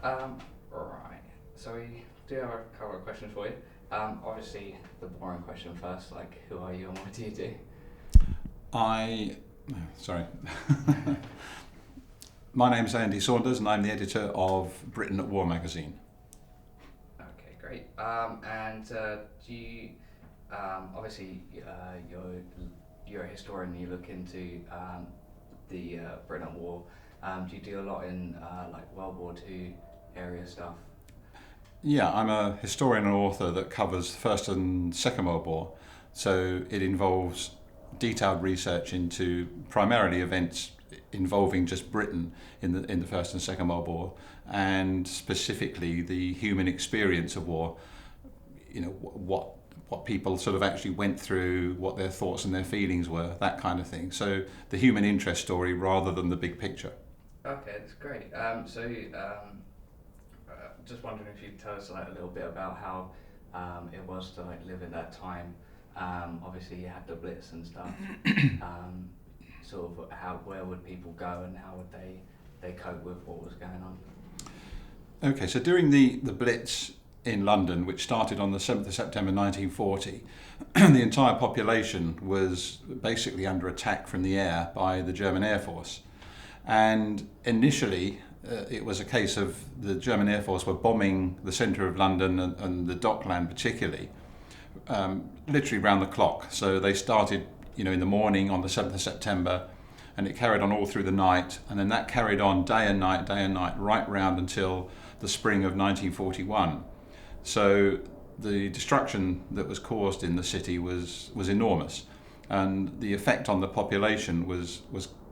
Right. So we do have a couple of questions for you. Obviously, the boring question first, like who are you and what do you do? I, sorry. My name's Andy Saunders and I'm the editor of Britain at War magazine. Okay, great. And do you, obviously, you're a historian. You look into the Britain at War. Do you do a lot in like World War Two area stuff? Yeah, I'm a historian and author that covers the First and Second World War. So it involves detailed research into primarily events involving just Britain in the First and Second World War, and specifically the human experience of war. You know, what people sort of actually went through, what their thoughts and their feelings were, that kind of thing. So the human interest story rather than the big picture. Okay, that's great. Just wondering if you'd tell us like a little bit about how it was to like live at that time. Obviously, you had the Blitz and stuff. Sort of where would people go and how would they cope with what was going on? Okay, so during the Blitz in London, which started on the 7th of September 1940, the entire population was basically under attack from the air by the German Air Force. And initially, it was a case of the German Air Force were bombing the centre of London and the Dockland particularly, literally round the clock. So they started, in the morning on the 7th of September, and it carried on all through the night, and then that carried on day and night, right round until the spring of 1941. So the destruction that was caused in the city was enormous, and the effect on the population was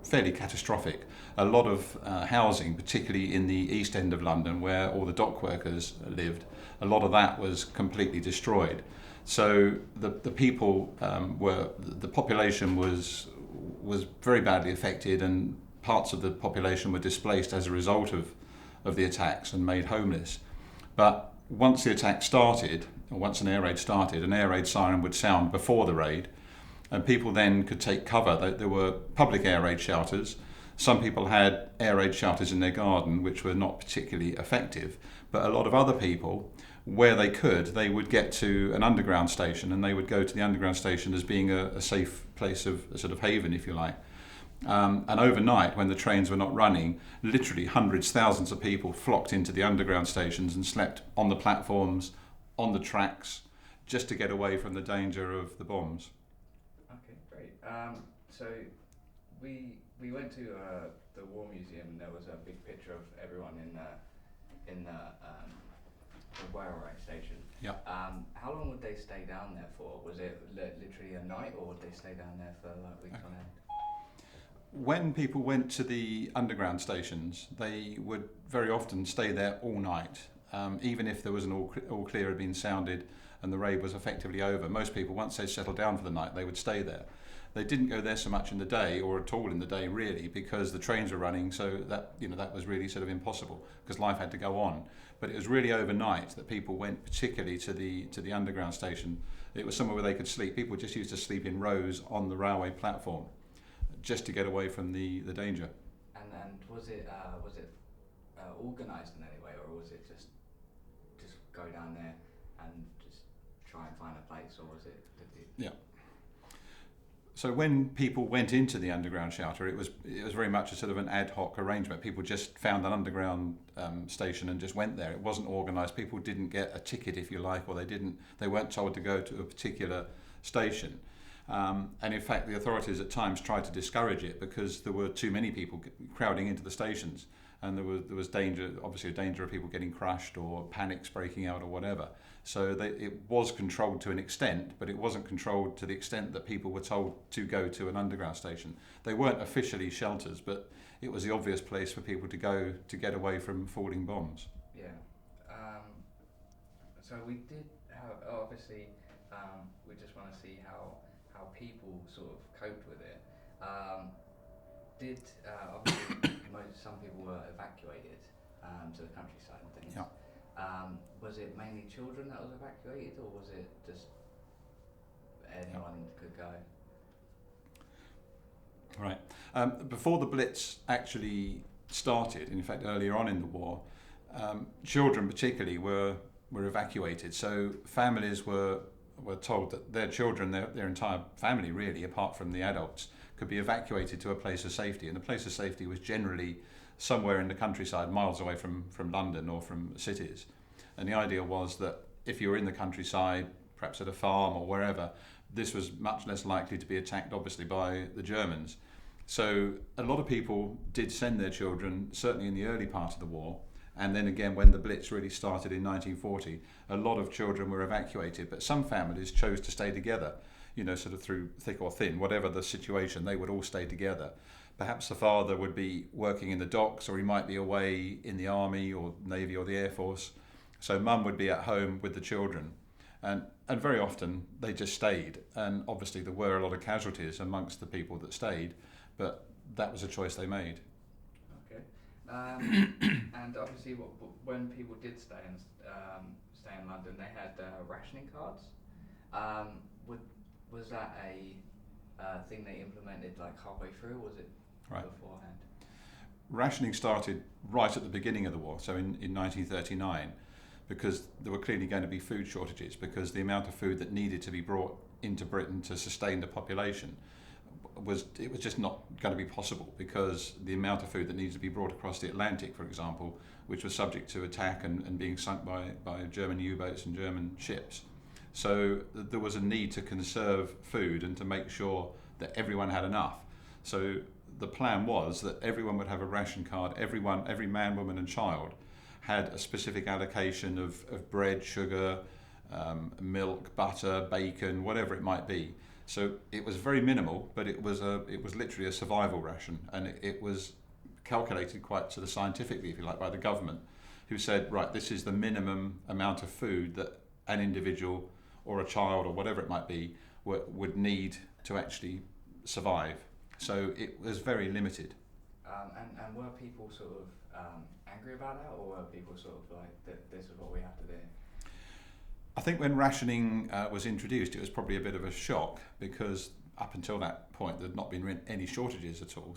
fairly catastrophic. A lot of housing, particularly in the East End of London, where all the dock workers lived, a lot of that was completely destroyed. So the people the population was very badly affected, and parts of the population were displaced as a result of the attacks and made homeless. But once the attack started, or once an air raid started, an air raid siren would sound before the raid, and people then could take cover. There were public air raid shelters. Some people had air raid shelters in their garden, which were not particularly effective, but a lot of other people, where they could, they would get to an underground station, and they would go to the underground station as being a safe place of a sort of haven, if you like. And overnight, when the trains were not running, literally hundreds, thousands of people flocked into the underground stations and slept on the platforms, on the tracks, just to get away from the danger of the bombs. Okay, great. So we went to the War Museum and there was a big picture of everyone in the railway station. Yeah. How long would they stay down there for? Was it literally a night, or would they stay down there for like weeks on end? When people went to the underground stations, they would very often stay there all night, even if there was an all clear had been sounded and the raid was effectively over. Most people, once they settled down for the night, they would stay there. They didn't go there so much in the day, or at all in the day really, because the trains were running, so that was really sort of impossible, because life had to go on. But it was really overnight that people went, particularly to the underground station. It was somewhere where they could sleep. People just used to sleep in rows on the railway platform, just to get away from the danger. And was it organised in any way, or was it just go down there and just try and find a place, or was it? Yeah. So when people went into the underground shelter, it was very much a sort of an ad hoc arrangement. People just found an underground station and just went there. It wasn't organised. People didn't get a ticket, if you like, or they weren't told to go to a particular station. And in fact, the authorities at times tried to discourage it because there were too many people crowding into the stations, and there was danger, obviously a danger of people getting crushed or panics breaking out or whatever. So it was controlled to an extent, but it wasn't controlled to the extent that people were told to go to an underground station. They weren't officially shelters, but it was the obvious place for people to go to get away from falling bombs. Yeah. So we did have, obviously, we just want to see how people sort of coped with it. Obviously some people were evacuated to the countryside and things. Yeah. Was it mainly children that was evacuated, or was it just anyone could go? Right. Before the Blitz actually started, in fact earlier on in the war, children particularly were evacuated. So families were told that their children, their entire family really, apart from the adults, could be evacuated to a place of safety. And the place of safety was generally somewhere in the countryside, miles away from London or from cities. And the idea was that if you were in the countryside, perhaps at a farm or wherever, this was much less likely to be attacked, obviously, by the Germans. So a lot of people did send their children, certainly in the early part of the war. And then again, when the Blitz really started in 1940, a lot of children were evacuated, but some families chose to stay together, sort of through thick or thin, whatever the situation, they would all stay together. Perhaps the father would be working in the docks, or he might be away in the army or navy or the air force. So mum would be at home with the children. And very often they just stayed. And obviously there were a lot of casualties amongst the people that stayed, but that was a choice they made. Okay. And obviously, when people did stay in London, they had rationing cards. Was that a thing they implemented like halfway through, or was it beforehand? Rationing started right at the beginning of the war, so in 1939, because there were clearly going to be food shortages, because the amount of food that needed to be brought into Britain to sustain the population was just not going to be possible, because the amount of food that needed to be brought across the Atlantic, for example, which was subject to attack and being sunk by German U-boats and German ships. So there was a need to conserve food and to make sure that everyone had enough. So the plan was that everyone would have a ration card. Every man, woman and child had a specific allocation of bread, sugar, milk, butter, bacon, whatever it might be. So it was very minimal, but it was literally a survival ration, and it was calculated quite sort of scientifically, if you like, by the government, who said, right, this is the minimum amount of food that an individual or a child or whatever it might be would need to actually survive. So it was very limited. And were people sort of angry about that, or were people sort of like, this is what we have to do? I think when rationing was introduced, it was probably a bit of a shock, because up until that point there'd not been any shortages at all.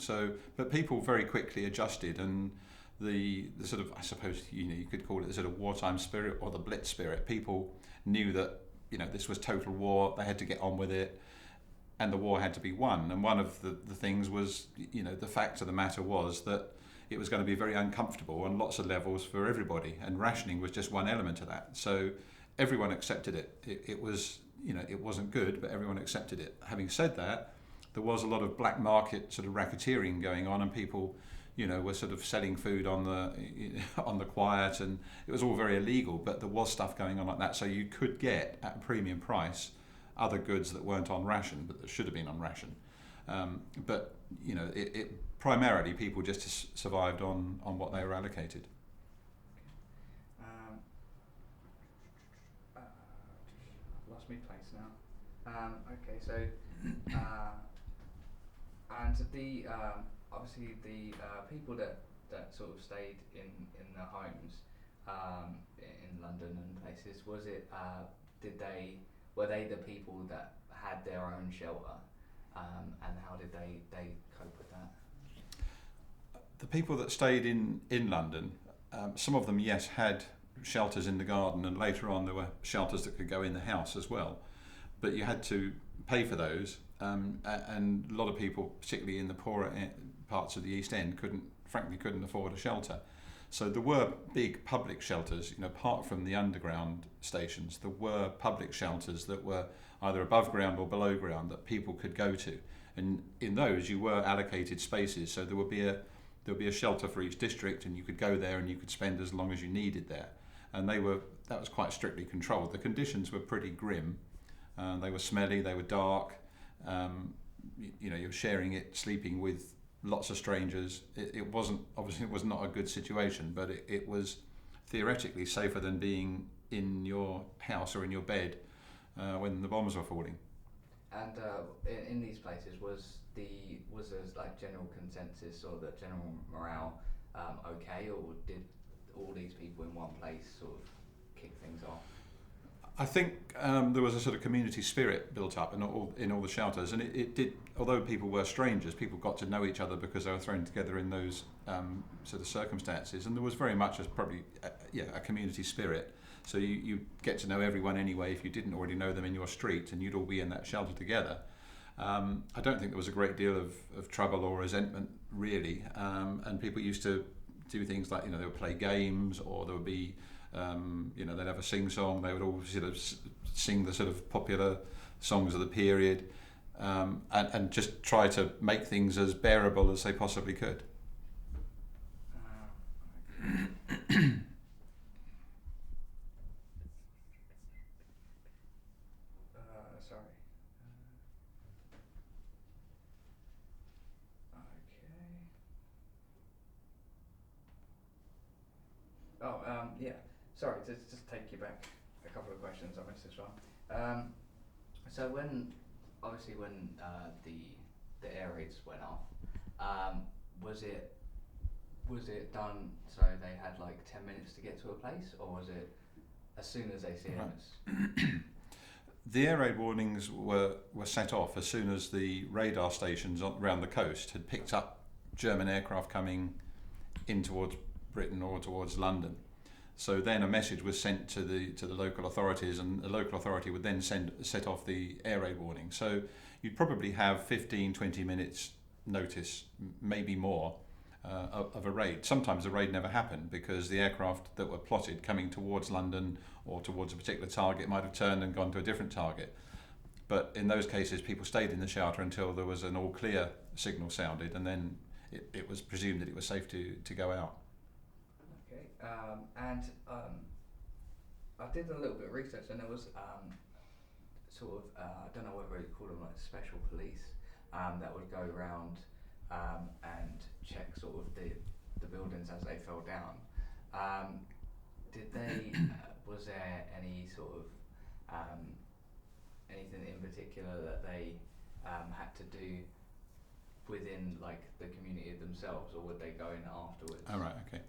But people very quickly adjusted, and the sort of, I suppose you could call it the sort of wartime spirit or the Blitz spirit. People knew that this was total war. They had to get on with it, and the war had to be won. And one of the things was, the fact of the matter was that it was going to be very uncomfortable on lots of levels for everybody, and rationing was just one element of that. So everyone accepted it. It was, it wasn't good, but everyone accepted it. Having said that, there was a lot of black market sort of racketeering going on, and people, were sort of selling food on the quiet, and it was all very illegal. But there was stuff going on like that, so you could get at a premium price other goods that weren't on ration, but that should have been on ration. But it primarily people just survived on what they were allocated. Lost me place now. Okay, so and the obviously the people that sort of stayed in the homes in London and places, was it were they the people that had their own shelter, and how did they cope with that? The people that stayed in London, some of them, yes, had shelters in the garden, and later on there were shelters that could go in the house as well, but you had to pay for those, and a lot of people, particularly in the poorer parts of the East End, couldn't afford a shelter. So there were big public shelters, apart from the underground stations. There were public shelters that were either above ground or below ground that people could go to, and in those you were allocated spaces. So there would be a shelter for each district, and you could go there and you could spend as long as you needed there. And that was quite strictly controlled. The conditions were pretty grim. They were smelly, they were dark. You're sharing it, sleeping with lots of strangers. It was not a good situation, but it was theoretically safer than being in your house or in your bed when the bombs were falling. And in these places, was there like general consensus or the general morale okay, or did all these people in one place sort of kick things off? I think there was a sort of community spirit built up in all the shelters, and it did. Although people were strangers, people got to know each other because they were thrown together in those sort of circumstances, and there was very much probably a community spirit. So you get to know everyone anyway if you didn't already know them in your street, and you'd all be in that shelter together. I don't think there was a great deal of trouble or resentment really, and people used to do things like, they would play games, or there would be they'd have a sing-song. They would all sort of sing the sort of popular songs of the period, and just try to make things as bearable as they possibly could. Sorry. Okay. Oh, yeah. Sorry, to just take you back a couple of questions I missed as well. So obviously when the air raids went off, was it done so they had like 10 minutes to get to a place, or was it as soon as they see us? The air raid warnings were set off as soon as the radar stations around the coast had picked up German aircraft coming in towards Britain or towards London. So then a message was sent to the local authorities, and the local authority would then set off the air raid warning. So you'd probably have 15-20 minutes notice, maybe more, of a raid. Sometimes the raid never happened because the aircraft that were plotted coming towards London or towards a particular target might have turned and gone to a different target. But in those cases, people stayed in the shelter until there was an all clear signal sounded, and then it was presumed that it was safe to go out. Okay, and I did a little bit of research, and there was I don't know whether you call them like special police that would go around and check sort of the buildings as they fell down. Did they? Was there any sort of anything in particular that they had to do within like the community themselves, or would they go in afterwards? Oh, right, okay.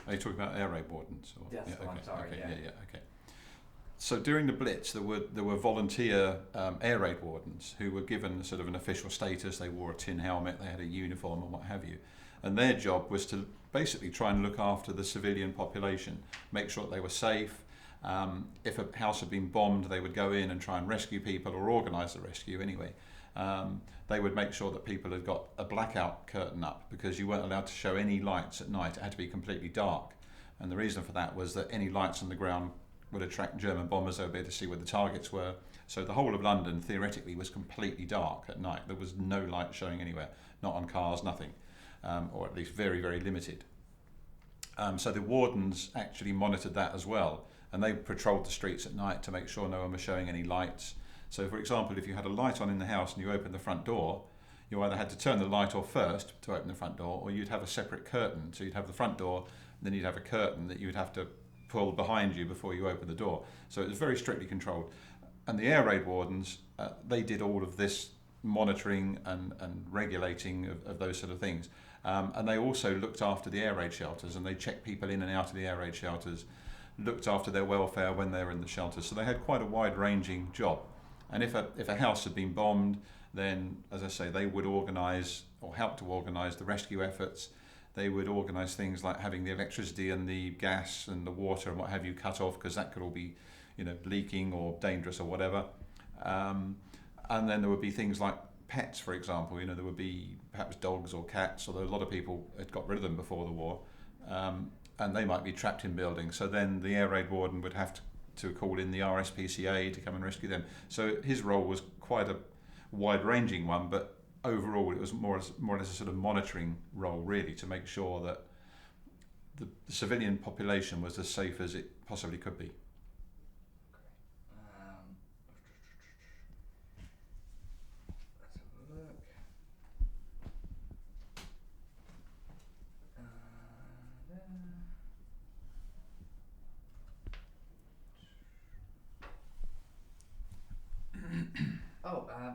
Are you talking about air raid wardens? Or? That's the one, sorry, okay, yeah. Okay. So during the Blitz, there were volunteer air raid wardens who were given sort of an official status. They wore a tin helmet, they had a uniform and what have you. And their job was to basically try and look after the civilian population, make sure that they were safe. If a house had been bombed, they would go in and try and rescue people, or organise the rescue anyway. They would make sure that people had got a blackout curtain up, because you weren't allowed to show any lights at night. It had to be completely dark. And the reason for that was that any lights on the ground would attract German bombers. They would be able to see where the targets were. So the whole of London, theoretically, was completely dark at night. There was no light showing anywhere, not on cars, nothing, or at least very, very limited. So the wardens actually monitored that as well, and they patrolled the streets at night to make sure no one was showing any lights. So, for example, if you had a light on in the house and you opened the front door, you either had to turn the light off first to open the front door, or you'd have a separate curtain. So you'd have the front door, and then you'd have a curtain that you would have to pull behind you before you open the door. So it was very strictly controlled. And the air raid wardens, they did all of this monitoring and regulating of those sort of things. And they also looked after the air raid shelters, and they checked people in and out of the air raid shelters, looked after their welfare when they were in the shelters. So they had quite a wide-ranging job. And if a house had been bombed, then, as I say, they would organise or help to organise the rescue efforts. They would organise things like having the electricity and the gas and the water and what have you cut off, because that could all be, leaking or dangerous or whatever. And then there would be things like pets, for example. There would be perhaps dogs or cats, although a lot of people had got rid of them before the war, and they might be trapped in buildings. So then the air raid warden would have to call in the RSPCA to come and rescue them. So his role was quite a wide-ranging one, but overall it was more or less a sort of monitoring role, really, to make sure that the civilian population was as safe as it possibly could be. Let's have a look.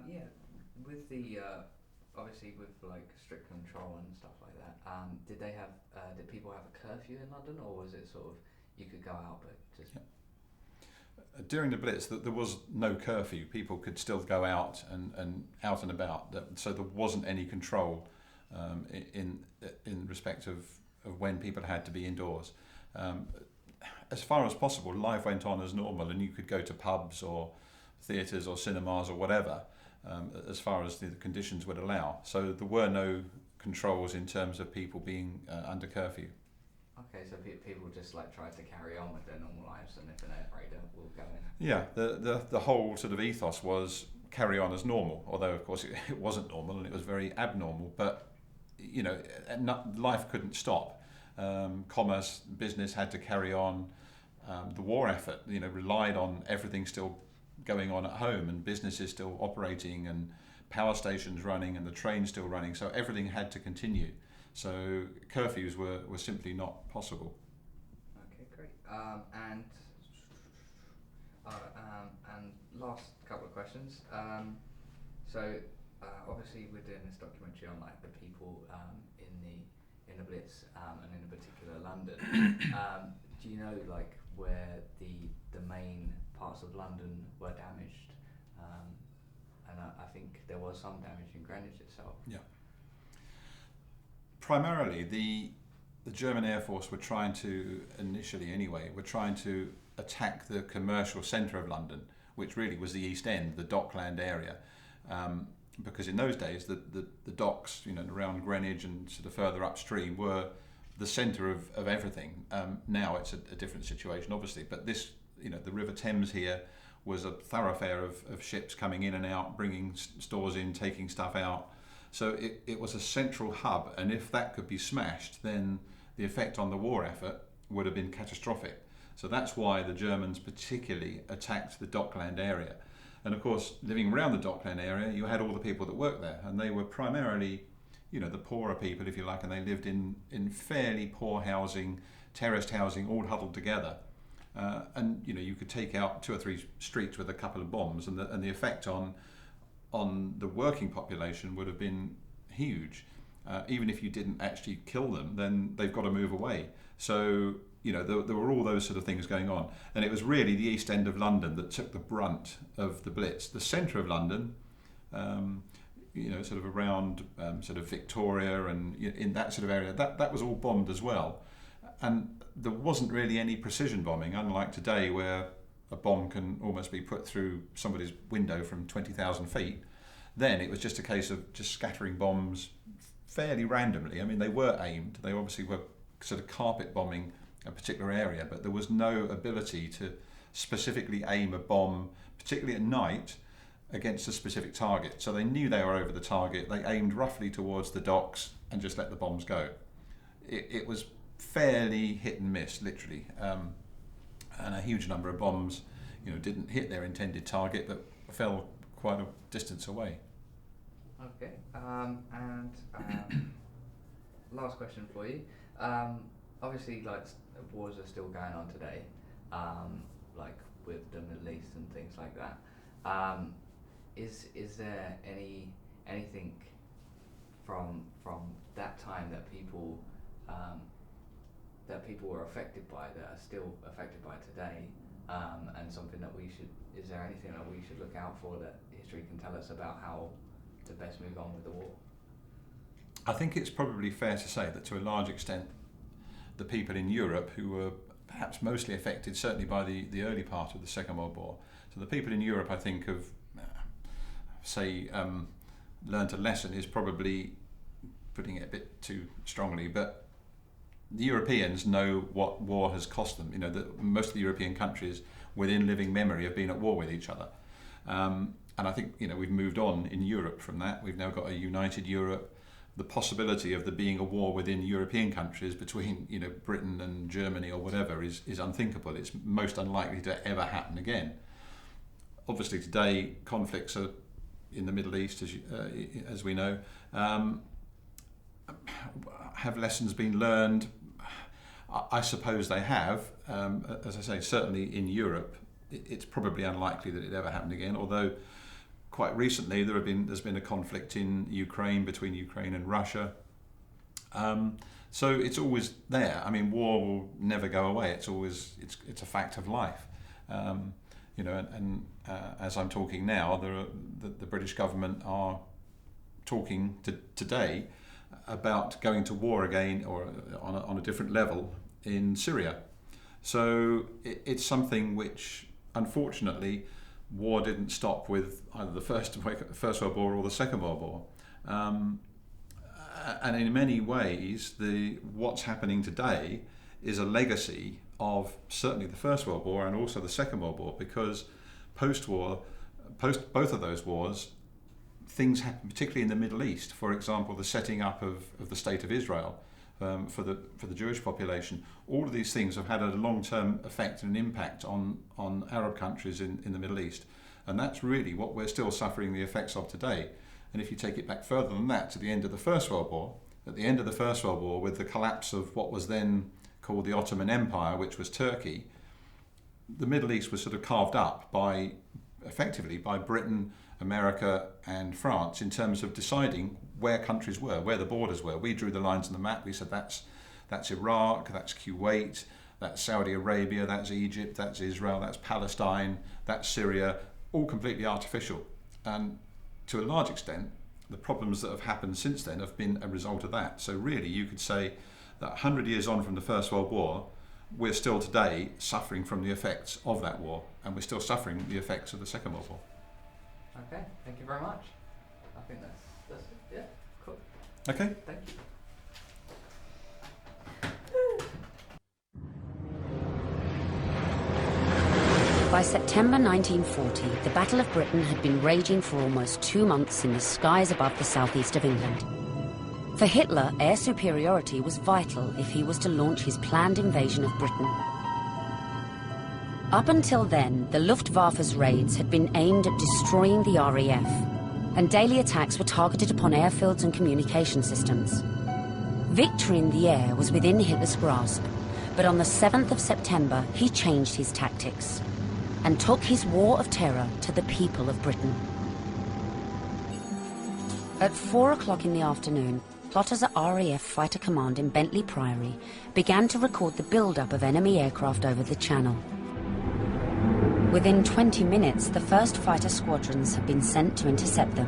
Yeah. With the obviously with like strict control and stuff like that, did people have a curfew in London, or was it sort of you could go out but just? During the Blitz, there was no curfew. People could still go out and out and about. So there wasn't any control in respect of when people had to be indoors. As far as possible, life went on as normal, and you could go to pubs or theatres or cinemas or whatever, as far as the conditions would allow. So there were no controls in terms of people being under curfew. Okay, so people just like try to carry on with their normal lives, and if an air raider will go in. Yeah, the whole sort of ethos was carry on as normal, although of course it wasn't normal and it was very abnormal, but life couldn't stop. Commerce, business had to carry on. The war effort, relied on everything still going on at home, and businesses still operating, and power stations running, and the trains still running. So everything had to continue. So curfews were simply not possible. Okay, great. And last couple of questions. Obviously we're doing this documentary on like the people in the Blitz and in particular London. Do you know like where the main parts of London were damaged? And I think there was some damage in Greenwich itself. Yeah. Primarily, the German Air Force were trying to, initially anyway, attack the commercial centre of London, which really was the East End, the Dockland area. Because in those days, the docks, around Greenwich and sort of further upstream were the centre of everything. Now it's a different situation, obviously, but this, the River Thames here was a thoroughfare of ships coming in and out, bringing stores in, taking stuff out. So it was a central hub, and if that could be smashed, then the effect on the war effort would have been catastrophic. So that's why the Germans particularly attacked the Dockland area. And of course, living around the Dockland area, you had all the people that worked there, and they were primarily, the poorer people, if you like, and they lived in fairly poor housing, terraced housing, all huddled together. And you could take out 2 or 3 streets with a couple of bombs, and the effect on the working population would have been huge. Even if you didn't actually kill them, then they've got to move away. So there were all those sort of things going on, and it was really the East End of London that took the brunt of the Blitz. The centre of London, sort of around sort of Victoria and in that sort of area, that was all bombed as well. And there wasn't really any precision bombing, unlike today where a bomb can almost be put through somebody's window from 20,000 feet. Then it was just a case of just scattering bombs fairly randomly. I mean, they were aimed. They obviously were sort of carpet bombing a particular area, but there was no ability to specifically aim a bomb, particularly at night, against a specific target. So they knew they were over the target. They aimed roughly towards the docks and just let the bombs go. It was fairly hit and miss, literally. And a huge number of bombs, didn't hit their intended target, but fell quite a distance away. Okay, last question for you. Obviously, like wars are still going on today, like with the Middle East and things like that. Is there anything from that time that people were affected by that are still affected by today, and something that is there anything that we should look out for that history can tell us about how to best move on with the war? I think it's probably fair to say that to a large extent the people in Europe who were perhaps mostly affected certainly by the early part of the Second World War, so the people in Europe I think have learnt a lesson is probably putting it a bit too strongly, but the Europeans know what war has cost them. Most of the European countries within living memory have been at war with each other. And I think, we've moved on in Europe from that. We've now got a united Europe. The possibility of there being a war within European countries between, Britain and Germany or whatever is unthinkable. It's most unlikely to ever happen again. Obviously today conflicts are in the Middle East, as we know. Have lessons been learned? I suppose they have. As I say, certainly in Europe, it's probably unlikely that it ever happened again. Although, quite recently, there's been a conflict in Ukraine between Ukraine and Russia. So it's always there. I mean, war will never go away. It's a fact of life. You know, and as I'm talking now, the British government are talking today about going to war again, or on a different level in Syria. So it's something which, unfortunately, war didn't stop with either the First World War or the Second World War. And in many ways, what's happening today is a legacy of certainly the First World War and also the Second World War, because post both of those wars, things happened, particularly in the Middle East. For example, the setting up of the State of Israel for the Jewish population. All of these things have had a long-term effect and an impact on Arab countries in the Middle East, and that's really what we're still suffering the effects of today. And if you take it back further than that to the end of the First World War, at the end of the First World War, with the collapse of what was then called the Ottoman Empire, which was Turkey, the Middle East was sort of carved up effectively by Britain, America and France in terms of deciding where countries were, where the borders were. We drew the lines on the map. We said that's Iraq, that's Kuwait, that's Saudi Arabia, that's Egypt, that's Israel, that's Palestine, that's Syria, all completely artificial. And to a large extent, the problems that have happened since then have been a result of that. So really, you could say that 100 years on from the First World War, we're still today suffering from the effects of that war, and we're still suffering the effects of the Second World War. Okay, thank you very much. I think that's it. Yeah, cool. Okay. Thank you. By September 1940, the Battle of Britain had been raging for almost 2 months in the skies above the southeast of England. For Hitler, air superiority was vital if he was to launch his planned invasion of Britain. Up until then, the Luftwaffe's raids had been aimed at destroying the RAF, and daily attacks were targeted upon airfields and communication systems. Victory in the air was within Hitler's grasp, but on the 7th of September, he changed his tactics and took his war of terror to the people of Britain. At 4 o'clock in the afternoon, plotters at RAF Fighter Command in Bentley Priory began to record the build-up of enemy aircraft over the Channel. Within 20 minutes, the first fighter squadrons had been sent to intercept them.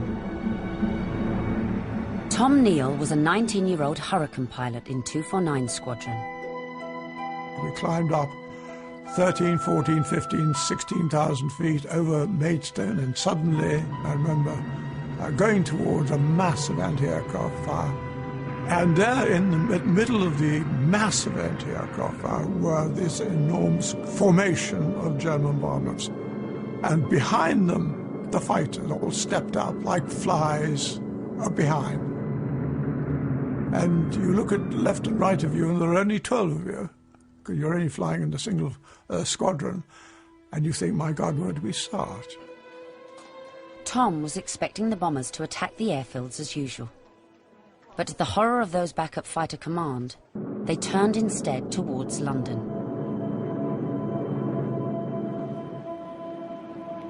Tom Neal was a 19-year-old Hurricane pilot in 249 Squadron. We climbed up 13, 14, 15, 16,000 feet over Maidstone, and suddenly, I remember, going towards a massive anti-aircraft fire. And there in the middle of the massive anti-aircraft fire were this enormous formation of German bombers. And behind them, the fighters all stepped up like flies behind. And you look at left and right of you, and there are only 12 of you, because you're only flying in a single squadron, and you think, my God, where do we start? Tom was expecting the bombers to attack the airfields as usual. But to the horror of those back at Fighter Command, they turned instead towards London.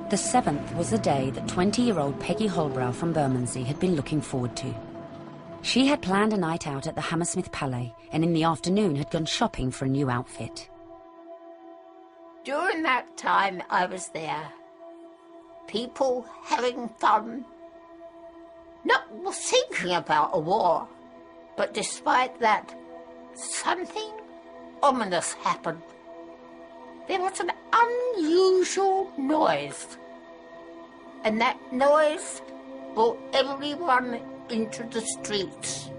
The 7th was the day that 20-year-old Peggy Holbrow from Bermondsey had been looking forward to. She had planned a night out at the Hammersmith Palais, and in the afternoon had gone shopping for a new outfit. During that time I was there, people having fun, not thinking about a war, but despite that, something ominous happened. There was an unusual noise, and that noise brought everyone into the streets.